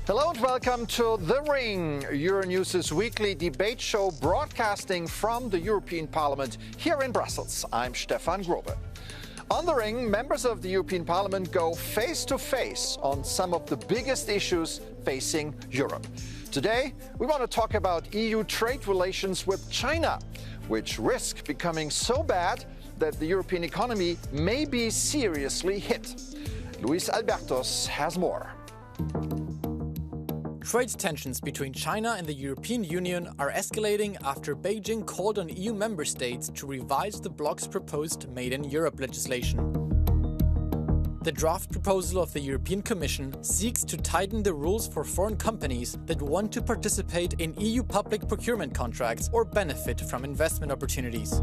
Hello and welcome to The Ring, Euronews' weekly debate show broadcasting from the European Parliament here in Brussels. I'm Stefan Grobe. On The Ring, members of the European Parliament go face to face on some of the biggest issues facing Europe. Today, we want to talk about EU trade relations with China, which risk becoming so bad that the European economy may be seriously hit. Luis Albertos has more. Trade tensions between China and the European Union are escalating after Beijing called on EU member states to revise the bloc's proposed Made in Europe legislation. The draft proposal of the European Commission seeks to tighten the rules for foreign companies that want to participate in EU public procurement contracts or benefit from investment opportunities.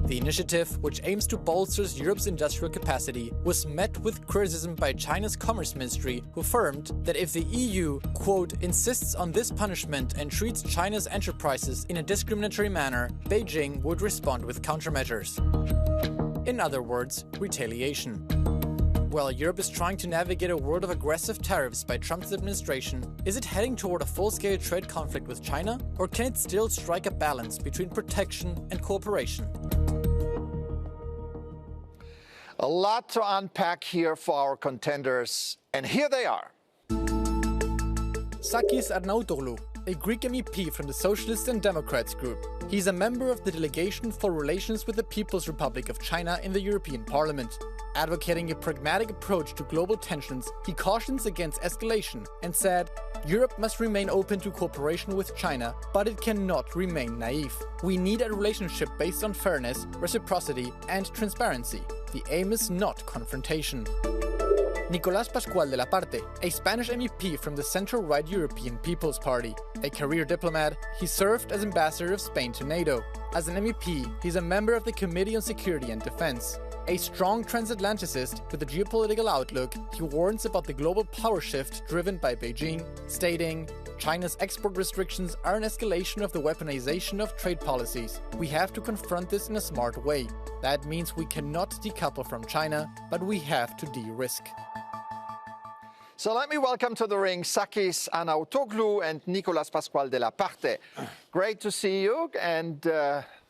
The initiative, which aims to bolster Europe's industrial capacity, was met with criticism by China's Commerce Ministry, who affirmed that if the EU, quote, insists on this punishment and treats China's enterprises in a discriminatory manner, Beijing would respond with countermeasures. In other words, retaliation. While Europe is trying to navigate a world of aggressive tariffs by Trump's administration, is it heading toward a full-scale trade conflict with China, or can it still strike a balance between protection and cooperation? A lot to unpack here for our contenders, and here they are. Sakis Arnaoutoglou, a Greek MEP from the Socialists and Democrats group. He's a member of the Delegation for Relations with the People's Republic of China in the European Parliament. Advocating a pragmatic approach to global tensions, he cautions against escalation and said, Europe must remain open to cooperation with China, but it cannot remain naive. We need a relationship based on fairness, reciprocity, and transparency. The aim is not confrontation. Nicolás de la Parte, a Spanish MEP from the centre-right European People's Party. A career diplomat, he served as ambassador of Spain to NATO. As an MEP, he's a member of the Committee on Security and Defence. A strong transatlanticist with a geopolitical outlook, he warns about the global power shift driven by Beijing, stating, China's export restrictions are an escalation of the weaponization of trade policies. We have to confront this in a smart way. That means we cannot decouple from China, but we have to de-risk. So let me welcome to the ring Sakis Arnaoutoglou and Nicolás de la Parte. Great to see you, and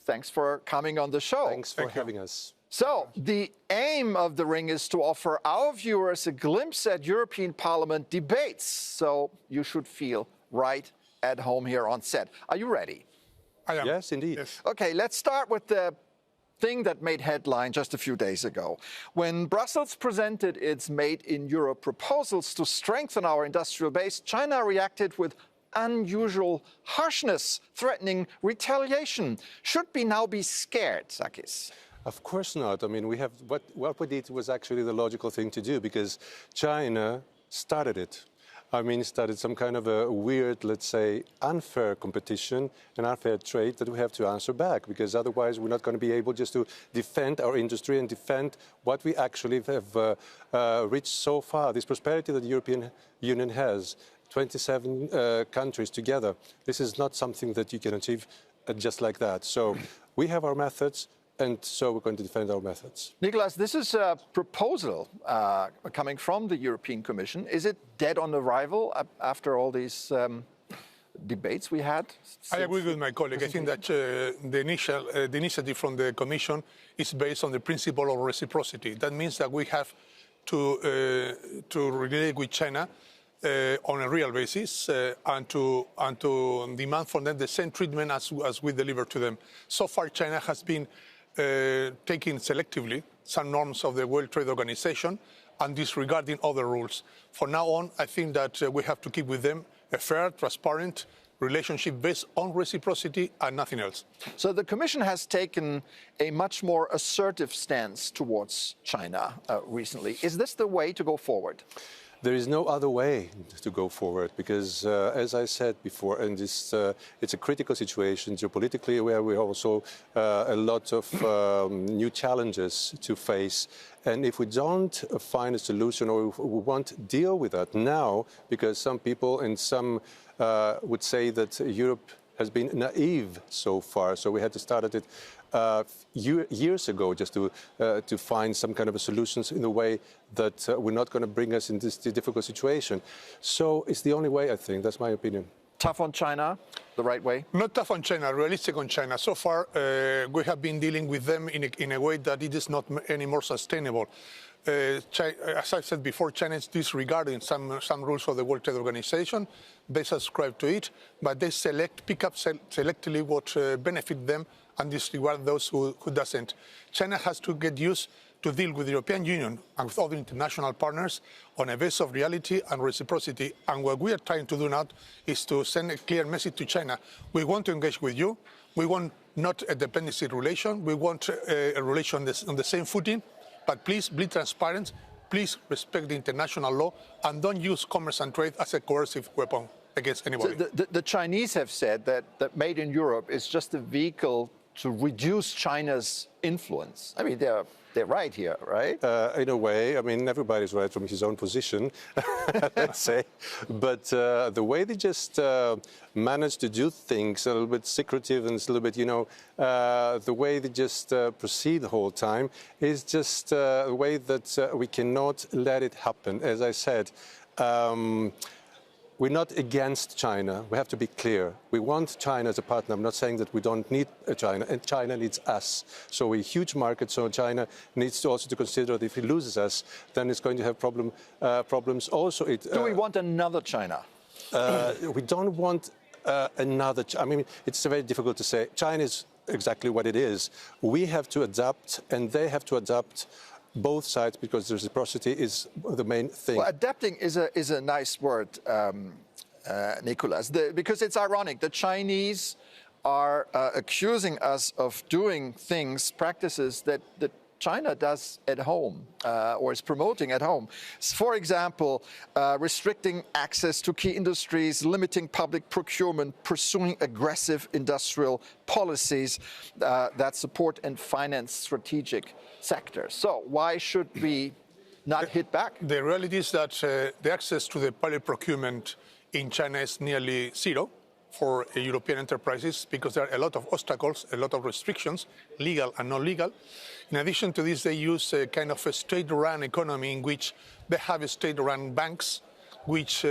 thanks for coming on the show. Thanks for having us. So, the aim of the ring is to offer our viewers a glimpse at European Parliament debates, so you should feel right at home here on set. Are you ready? I am. Yes, indeed. Yes. Okay, let's start with the thing that made headline just a few days ago. When Brussels presented its Made in Europe proposals to strengthen our industrial base, China reacted with unusual harshness, threatening retaliation. Should we now be scared, Sakis? Of course not. I mean, what we did was actually the logical thing to do because China started it. I mean, started some kind of a weird, let's say, unfair competition and unfair trade that we have to answer back, because otherwise we're not going to be able just to defend our industry and defend what we actually have reached so far, this prosperity that the European Union has, 27 countries together. This is not something that you can achieve just like that. So we have our methods, and so we're going to defend our methods. Nicolás, this is a proposal coming from the European Commission. Is it dead on arrival after all these debates we had? I agree with my colleague. I think that the initiative from the Commission is based on the principle of reciprocity. That means that we have to relate with China on a real basis and to demand from them the same treatment as we deliver to them. So far, China has been taking selectively some norms of the World Trade Organization and disregarding other rules. From now on, I think that we have to keep with them a fair, transparent relationship based on reciprocity and nothing else. So the Commission has taken a much more assertive stance towards China recently. Is this the way to go forward? There is no other way to go forward because, as I said before, and it's a critical situation geopolitically where we also a lot of new challenges to face. And if we don't find a solution or if we won't deal with that now, because some people and some would say that Europe has been naive so far, so we had to start it years ago, just to find some kind of solutions in a way that we're not going to bring us in this difficult situation. So it's the only way, I think. That's my opinion. Tough on China, the right way? Not tough on China, realistic on China. So far, we have been dealing with them in a way that it is not any more sustainable. As I said before, China is disregarding some rules of the World Trade Organization. They subscribe to it, but they pick up selectively what benefit them and disregard those who doesn't. China has to get used to deal with the European Union and with other international partners on a base of reality and reciprocity. And what we are trying to do now is to send a clear message to China. We want to engage with you. We want not a dependency relation. We want a relation on the same footing. But please be transparent. Please respect the international law and don't use commerce and trade as a coercive weapon against anybody. So the Chinese have said that Made in Europe is just a vehicle to reduce China's influence. I mean, they're right here, right? In a way, I mean, everybody's right from his own position, let's say. But the way they just manage to do things a little bit secretive and it's a little bit, the way they just proceed the whole time is just a way that we cannot let it happen. As I said, we're not against China. We have to be clear. We want China as a partner. I'm not saying that we don't need China, and China needs us. So we're a huge market, so China needs to also to consider that if it loses us, then it's going to have problems also. Do we want another China? We don't want another. I mean, it's very difficult to say. China is exactly what it is. We have to adapt, and they have to adapt. Both sides, because reciprocity is the main thing. Well, adapting is a nice word, Nicolás, because it's ironic. The Chinese are accusing us of doing practices that China does at home or is promoting at home. For example, restricting access to key industries, limiting public procurement, pursuing aggressive industrial policies that support and finance strategic sectors. So why should we not hit back? The reality is that the access to the public procurement in China is nearly zero for European enterprises because there are a lot of obstacles, a lot of restrictions, legal and non-legal. In addition to this, they use a kind of a state-run economy in which they have state-run banks which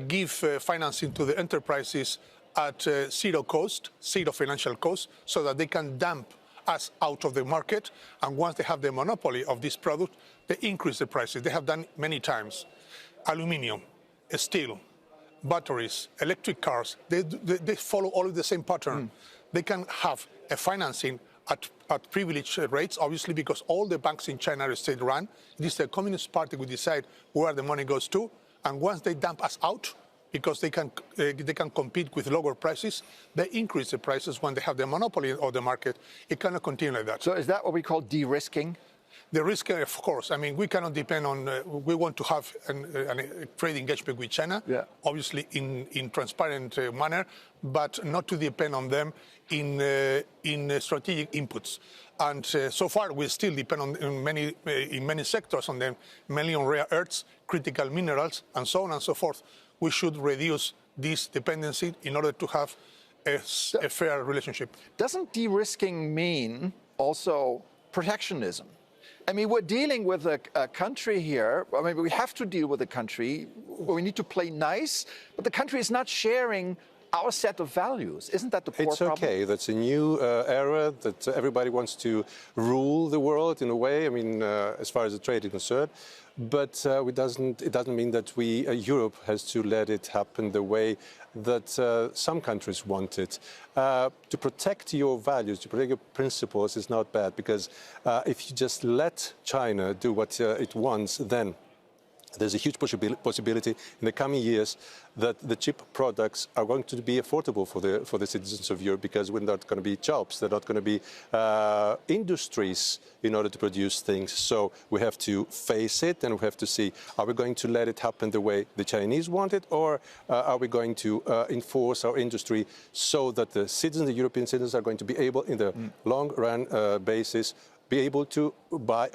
give financing to the enterprises at zero cost, zero financial cost, so that they can dump us out of the market. And once they have the monopoly of this product, they increase the prices. They have done many times. Aluminium, steel, batteries, electric cars, they follow all of the same pattern. They can have a financing at privileged rates, obviously, because all the banks in China are state-run. It is the Communist Party who decide where the money goes to. And once they dump us out, because they can compete with lower prices, they increase the prices when they have the monopoly of the market. It cannot continue like that. So is that what we call de-risking? The risk, of course. I mean, we cannot depend on. We want to have a trade engagement with China, obviously in transparent manner, but not to depend on them in strategic inputs. And so far, we still depend on in many sectors on them, mainly on rare earths, critical minerals, and so on and so forth. We should reduce this dependency in order to have a fair relationship. Doesn't de-risking mean also protectionism? I mean, we're dealing with a country here. I mean, we have to deal with a country where we need to play nice, but the country is not sharing our set of values. Isn't that the core problem? It's okay. That's a new era that everybody wants to rule the world in a way. I mean, as far as the trade is concerned. But it doesn't mean that Europe has to let it happen the way that some countries want it. To protect your values, to protect your principles is not bad, because if you just let China do what it wants, then there's a huge possibility in the coming years that the cheap products are going to be affordable for the citizens of Europe, because we're not going to be jobs, there are not going to be industries in order to produce things. So we have to face it, and we have to see, are we going to let it happen the way the Chinese want it, or are we going to enforce our industry so that the citizens, the European citizens, are going to be able, in the long run basis, be able to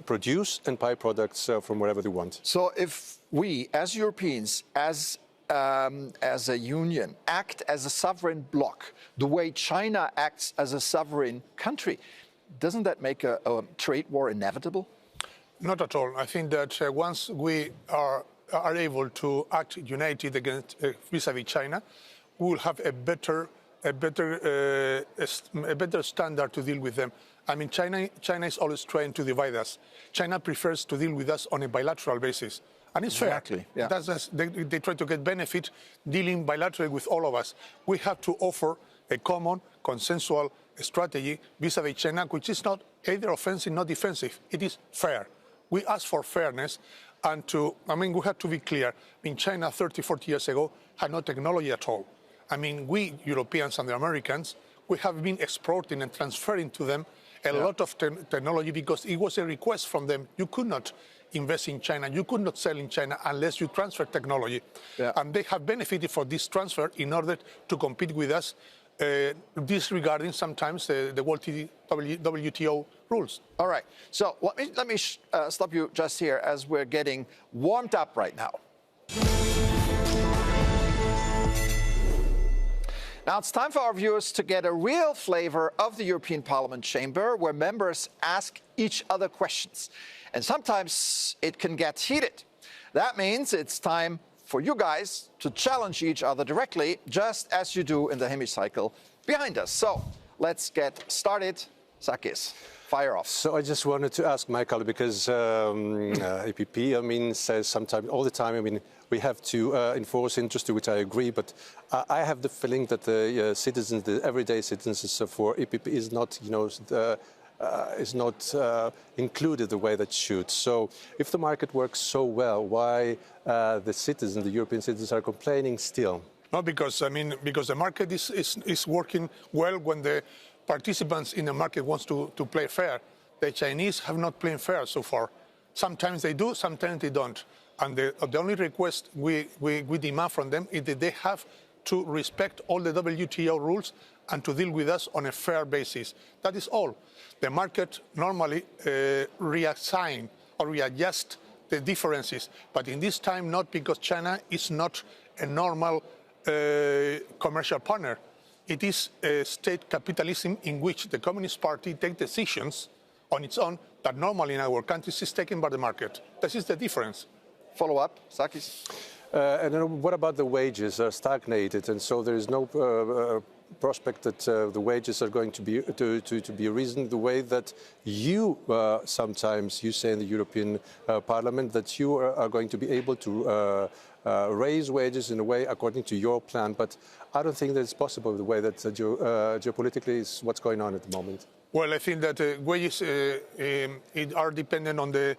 produce and buy products from wherever they want. So if we, as Europeans, as as a union act as a sovereign bloc, the way China acts as a sovereign country, doesn't that make a trade war inevitable? Not at all. I think that once we are able to act united against vis-à-vis China, we will have a better standard to deal with them. I mean, China is always trying to divide us. China prefers to deal with us on a bilateral basis. And it's exactly, fair. Yeah. They try to get benefit dealing bilaterally with all of us. We have to offer a common, consensual strategy vis-à-vis China, which is not either offensive nor defensive. It is fair. We ask for fairness, and we have to be clear. I mean, China 30, 40 years ago had no technology at all. I mean, we Europeans and the Americans, we have been exporting and transferring to them a lot of technology because it was a request from them. You could not invest in China, you could not sell in China unless you transfer technology. Yeah. And they have benefited from this transfer in order to compete with us, disregarding sometimes the WTO rules. All right. So let me stop you just here as we're getting warmed up right now. Now it's time for our viewers to get a real flavor of the European Parliament chamber, where members ask each other questions. And sometimes it can get heated. That means it's time for you guys to challenge each other directly, just as you do in the hemicycle behind us. So let's get started. Sakis, fire off. So I just wanted to ask Michael, because EPP, says sometimes, all the time, we have to enforce industry, which I agree, but I have the feeling that the citizens, the everyday citizens for EPP is not, included the way that should. So if the market works so well, why the citizens, the European citizens, are complaining still? No, because the market is working well when the participants in the market wants to play fair. The Chinese have not played fair so far. Sometimes they do, sometimes they don't. And the only request we demand from them is that they have to respect all the WTO rules and to deal with us on a fair basis. That is all. The market normally reassign or readjust the differences, but in this time not, because China is not a normal commercial partner. It is a state capitalism in which the Communist Party takes decisions on its own that normally in our countries is taken by the market. This is the difference. Follow up, Sakis? And then what about the wages are stagnated, and so there is no prospect that the wages are going to be risen the way that you sometimes you say in the European Parliament that you are going to be able to raise wages in a way according to your plan, but I don't think that it's possible the way that geopolitically is what's going on at the moment. Well, I think that wages are dependent on the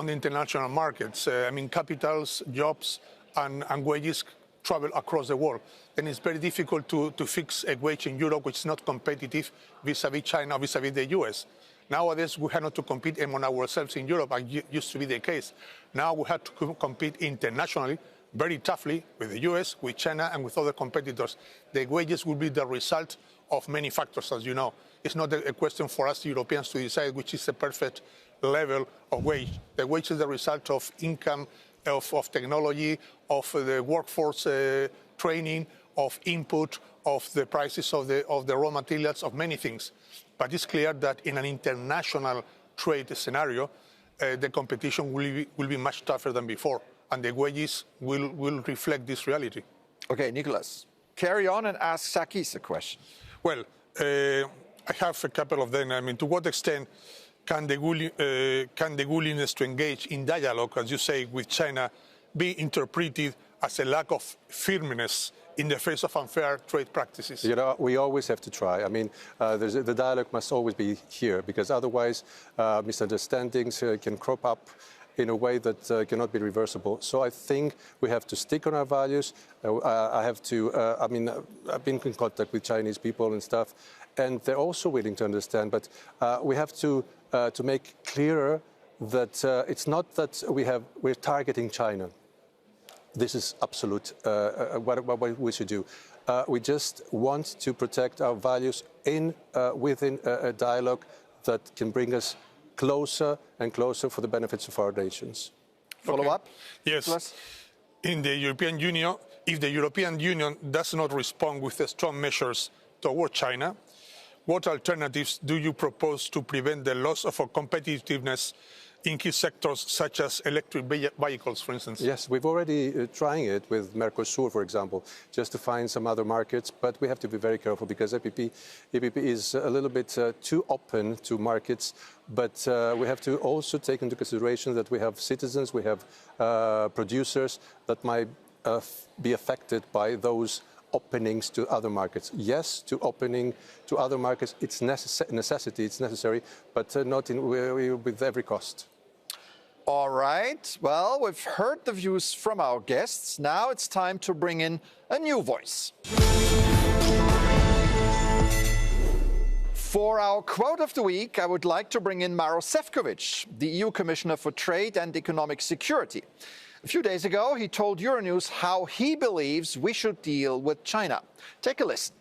international markets. Capitals, jobs, and wages travel across the world. Then it's very difficult to fix a wage in Europe which is not competitive vis-à-vis China, vis-à-vis the US. Nowadays, we have not to compete among ourselves in Europe, as used to be the case. Now we have to compete internationally, very toughly, with the US, with China, and with other competitors. The wages will be the result of many factors, as you know. It's not a question for us Europeans to decide which is the perfect level of wage. The wage is the result of income, of technology, of the workforce training, of input, of the prices of the raw materials, of many things. But it's clear that in an international trade scenario, the competition will be much tougher than before, and the wages will reflect this reality. Okay, Nicolás, carry on and ask Sakis a question. Well, I have a couple of them. To what extent can the willingness to engage in dialogue, as you say, with China be interpreted as a lack of firmness in the face of unfair trade practices? We always have to try. The dialogue must always be here, because otherwise misunderstandings can crop up in a way that cannot be reversible. So I think we have to stick on our values. I've been in contact with Chinese people and stuff, and they're also willing to understand. But we have to make clearer that it's not that we're targeting China. This is absolute what we should do. We just want to protect our values within a dialogue that can bring us closer and closer for the benefits of our nations. Follow up? Yes. Nicolás? In the European Union, if the European Union does not respond with strong measures toward China, what alternatives do you propose to prevent the loss of competitiveness in key sectors such as electric vehicles, for instance? Yes, we've already trying it with Mercosur, for example, just to find some other markets. But we have to be very careful because EPP is a little bit too open to markets. But we have to also take into consideration that we have citizens, we have producers that might be affected by those openings to other markets. Yes, to opening to other markets, it's necessity, it's necessary, but not with every cost. All right. Well, we've heard the views from our guests. Now it's time to bring in a new voice. For our quote of the week, I would like to bring in Maroš Šefčovič, the EU Commissioner for Trade and Economic Security. A few days ago, he told Euronews how he believes we should deal with China. Take a listen.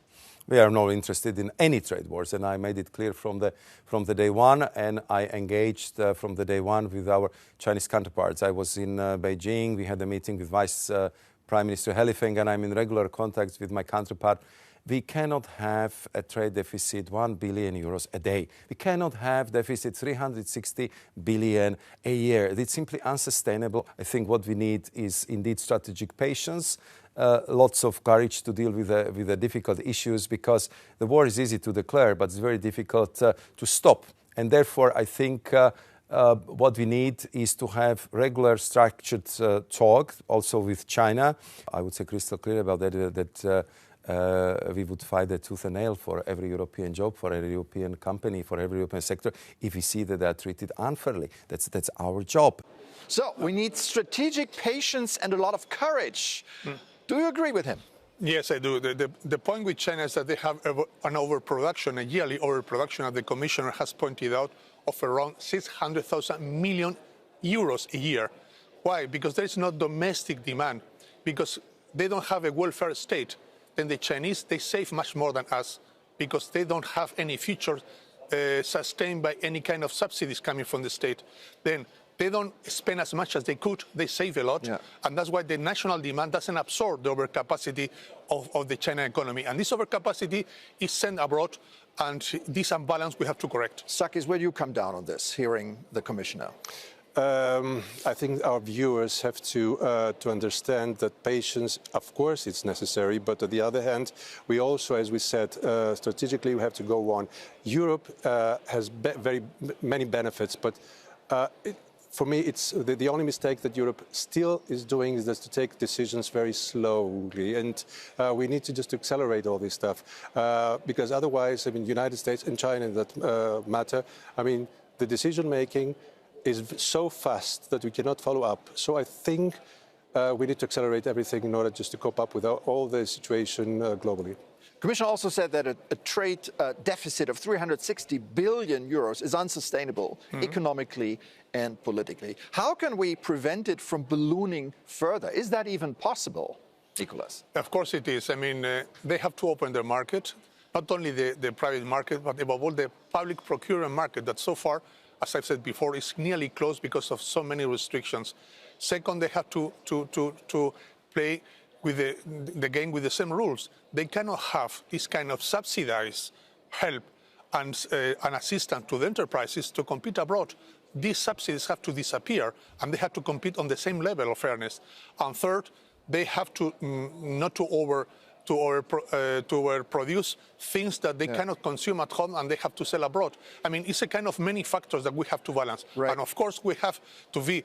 We are not interested in any trade wars, and I made it clear from the day one, and I engaged from the day one with our Chinese counterparts. I was in Beijing, we had a meeting with Vice Prime Minister Helifeng, and I'm in regular contact with my counterpart. We cannot have a trade deficit 1 billion euros a day. We cannot have deficit 360 billion a year. It's simply unsustainable. I think what we need is indeed strategic patience, lots of courage to deal with the difficult issues, because the war is easy to declare, but it's very difficult to stop. And therefore, I think what we need is to have regular structured talk also with China. I would say crystal clear about that we would fight a tooth and nail for every European job, for every European company, for every European sector, if we see that they are treated unfairly. That's our job. So we need strategic patience and a lot of courage. Do you agree with him? Yes, I do. The point with China is that they have an overproduction, a yearly overproduction, as the Commissioner has pointed out, of around 600,000 million euros a year. Why? Because there is no domestic demand, because they don't have a welfare state. Then the Chinese, they save much more than us because they don't have any future sustained by any kind of subsidies coming from the state. Then they don't spend as much as they could. They save a lot. Yeah. And that's why the national demand doesn't absorb the overcapacity of the China economy. And this overcapacity is sent abroad, and this imbalance we have to correct. Sakis, where do you come down on this, hearing the Commissioner? I think our viewers have to understand that patience, of course, it's necessary. But on the other hand, we also, as we said, strategically, we have to go on. Europe has very many benefits, but for me, it's the only mistake that Europe still is doing is just to take decisions very slowly. And we need to just accelerate all this stuff because otherwise, I mean, United States and China that matter. I mean, the decision-making is so fast that we cannot follow up. So I think we need to accelerate everything in order just to cope up with all the situation globally. Commissioner also said that a trade deficit of 360 billion euros is unsustainable economically and politically. How can we prevent it from ballooning further? Is that even possible, Nicolás? Of course it is. I mean, they have to open their market, not only the private market, but above all the public procurement market that so far, as I've said before, is nearly closed because of so many restrictions. Second, they have to play with the game with the same rules. They cannot have this kind of subsidized help and assistance to the enterprises to compete abroad. These subsidies have to disappear, and they have to compete on the same level of fairness. And third, they have to not to overproduce things that they cannot consume at home and they have to sell abroad. I mean, it's a kind of many factors that we have to balance. Right. And of course, we have to be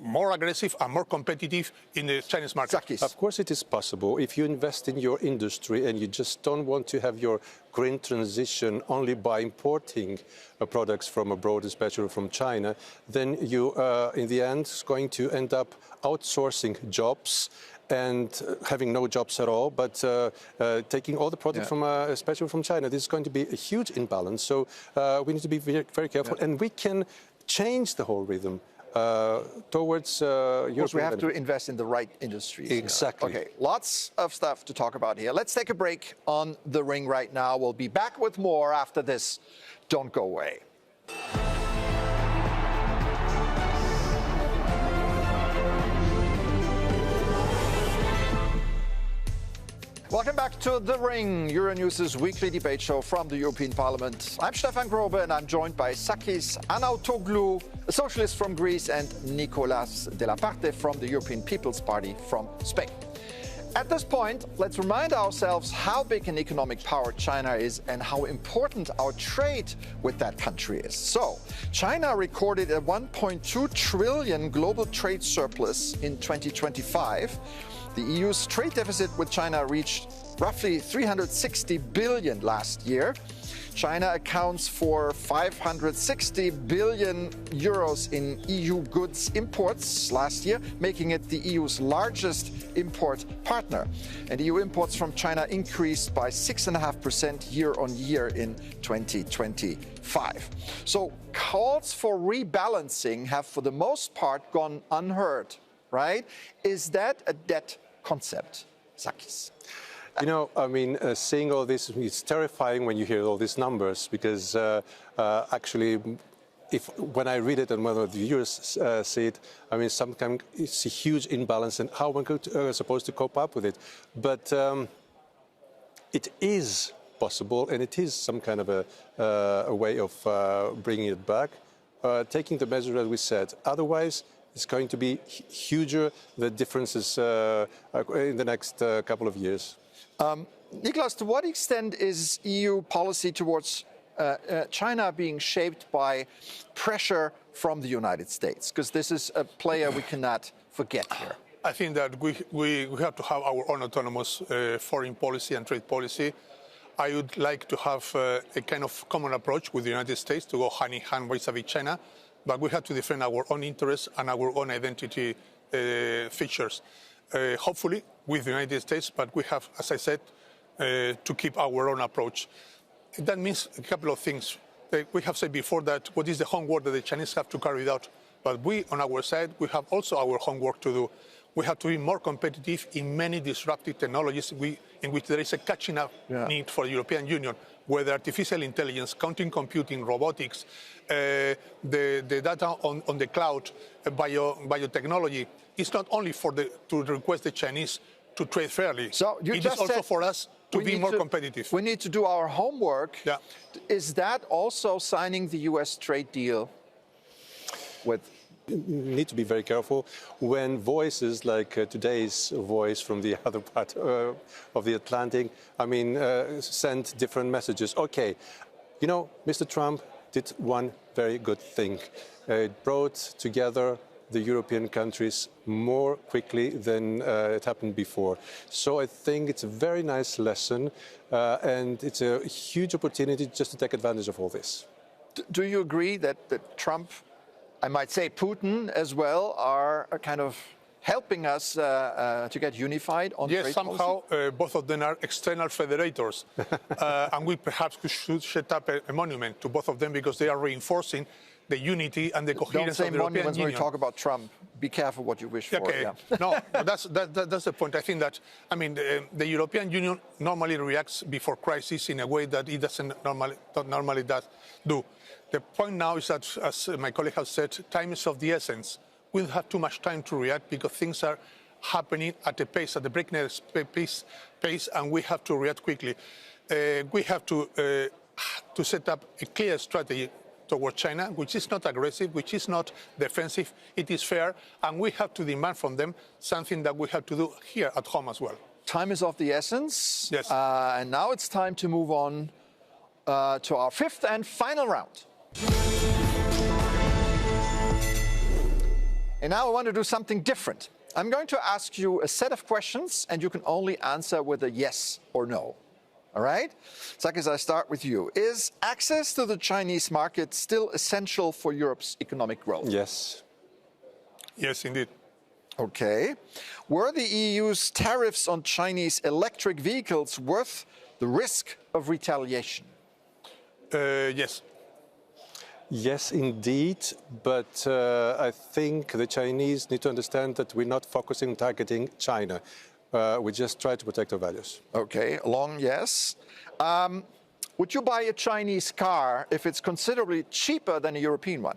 more aggressive and more competitive in the Chinese market. Sakis. Of course it is possible. If you invest in your industry and you just don't want to have your green transition only by importing products from abroad, especially from China, then you, in the end, is going to end up outsourcing jobs and having no jobs at all, but taking all the products from, especially from China. This is going to be a huge imbalance. So we need to be very, very careful, and we can change the whole rhythm towards Europe. Of course, we have to invest in the right industries. Exactly. Okay, lots of stuff to talk about here. Let's take a break on The Ring right now. We'll be back with more after this. Don't go away. Welcome back to The Ring, Euronews' weekly debate show from the European Parliament. I'm Stefan Grobe and I'm joined by Sakis Arnaoutoglou, a socialist from Greece, and Nicolás de la Parte from the European People's Party from Spain. At this point, let's remind ourselves how big an economic power China is and how important our trade with that country is. So, China recorded a 1.2 trillion global trade surplus in 2025. The EU's trade deficit with China reached roughly 360 billion last year. China accounts for 560 billion euros in EU goods imports last year, making it the EU's largest import partner. And EU imports from China increased by 6.5% year on year in 2025. So calls for rebalancing have for the most part gone unheard, right? Is that a dead concept, Sakis? You know, I mean, seeing all this, it's terrifying when you hear all these numbers because actually, when I read it and when the viewers see it, I mean, sometimes it's a huge imbalance and how we're supposed to cope up with it. But it is possible and it is some kind of a way of bringing it back, taking the measure that we said. Otherwise, it's going to be huger, the differences in the next couple of years. Nicolás, to what extent is EU policy towards China being shaped by pressure from the United States? Because this is a player we cannot forget here. I think that we have to have our own autonomous foreign policy and trade policy. I would like to have a kind of common approach with the United States to go hand in hand vis-à-vis China, but we have to defend our own interests and our own identity features. Hopefully with the United States, but we have, as I said, to keep our own approach. That means a couple of things. We have said before that what is the homework that the Chinese have to carry out, but we, on our side, we have also our homework to do. We have to be more competitive in many disruptive technologies in which there is a catching up need for the European Union, whether artificial intelligence, quantum computing, robotics, the data on the cloud, biotechnology. It's not only to request the Chinese to trade fairly. So it is also for us to be more competitive. We need to do our homework. Yeah. Is that also signing the US trade deal with? You need to be very careful when voices like today's voice from the other part of the Atlantic, I mean, send different messages. Okay, you know, Mr. Trump did one very good thing. It brought together the European countries more quickly than it happened before. So I think it's a very nice lesson and it's a huge opportunity just to take advantage of all this. Do you agree that Trump, I might say Putin as well, are kind of helping us to get unified on trade policy? Yes, somehow both of them are external federators. And we perhaps should set up a monument to both of them because they are reinforcing the unity and the coherence of the European Union. When we talk about Trump, be careful what you wish for. Okay. Yeah. No, that's the point. I think that, I mean, the European Union normally reacts before crisis in a way that it doesn't normally do. The point now is that, as my colleague has said, time is of the essence. We don't have too much time to react because things are happening at a pace, at a breakneck pace, and we have to react quickly. We have to set up a clear strategy toward China, which is not aggressive, which is not defensive, it is fair, and we have to demand from them something that we have to do here at home as well. Time is of the essence. Yes. And now it's time to move on to our fifth and final round. And now I want to do something different. I'm going to ask you a set of questions, and you can only answer with a yes or no. All right? Sakis, I start with you. Is access to the Chinese market still essential for Europe's economic growth? Yes. Yes, indeed. Okay. Were the EU's tariffs on Chinese electric vehicles worth the risk of retaliation? Yes. Yes, indeed. But I think the Chinese need to understand that we're not focusing on targeting China. We just try to protect our values. Okay, long yes. Would you buy a Chinese car if it's considerably cheaper than a European one?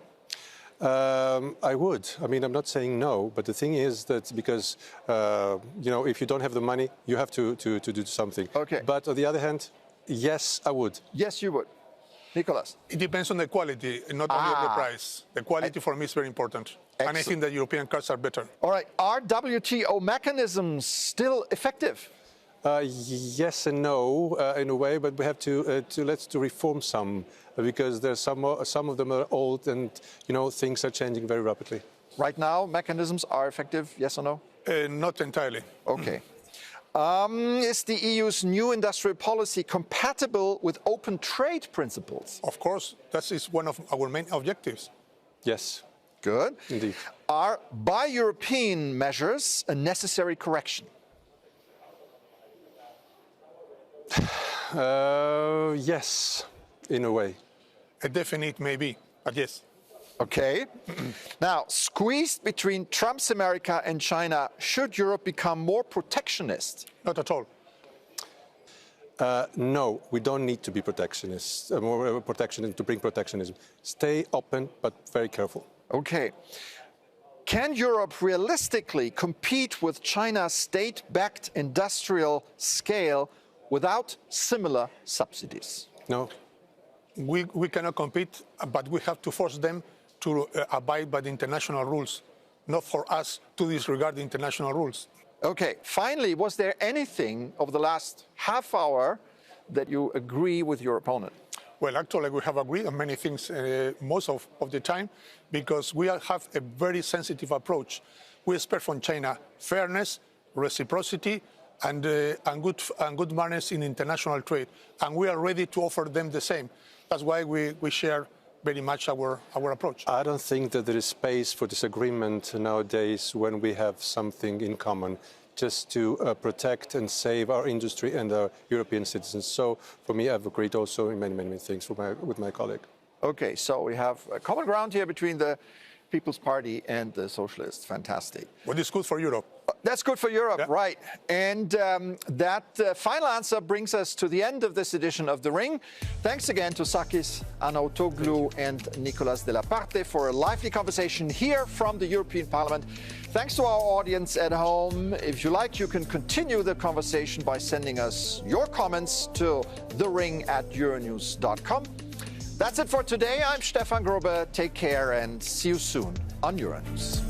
I would. I mean, I'm not saying no, but the thing is that because, if you don't have the money, you have to do something. Okay. But on the other hand, yes, I would. Yes, you would. Nicolás? It depends on the quality, not only on the price. The quality for me is very important. Excellent. And I think that European cars are better. All right. Are WTO mechanisms still effective? Yes and no, in a way, but we have to reform some because there's some of them are old and things are changing very rapidly. Right now, mechanisms are effective, yes or no? Not entirely. Okay. Is the EU's new industrial policy compatible with open trade principles? Of course, that is one of our main objectives. Yes. Good. Indeed. Are bi-European measures a necessary correction? Yes, in a way. A definite maybe, but yes. Okay. Now, squeezed between Trump's America and China, should Europe become more protectionist? Not at all. No, we don't need to be protectionists, more protectionist to bring protectionism. Stay open, but very careful. Okay. Can Europe realistically compete with China's state-backed industrial scale without similar subsidies? No. We cannot compete, but we have to force them to abide by the international rules, not for us to disregard the international rules. Okay. Finally, was there anything over the last half hour that you agree with your opponent? Well, actually, we have agreed on many things most of the time because we have a very sensitive approach. We expect from China fairness, reciprocity, and good manners in international trade. And we are ready to offer them the same. That's why we share very much our approach. I don't think that there is space for disagreement nowadays when we have something in common, just to protect and save our industry and our European citizens. So for me, I've agreed also in many things with my colleague. Okay, so we have a common ground here between the People's Party and the Socialists. Fantastic. What is good for Europe? That's good for Europe, yeah. Right. And that final answer brings us to the end of this edition of The Ring. Thanks again to Sakis Arnaoutoglou and Nicolás de la Parte for a lively conversation here from the European Parliament. Thanks to our audience at home. If you like, you can continue the conversation by sending us your comments to thering@euronews.com. That's it for today. I'm Stefan Grobe. Take care and see you soon on Euronews.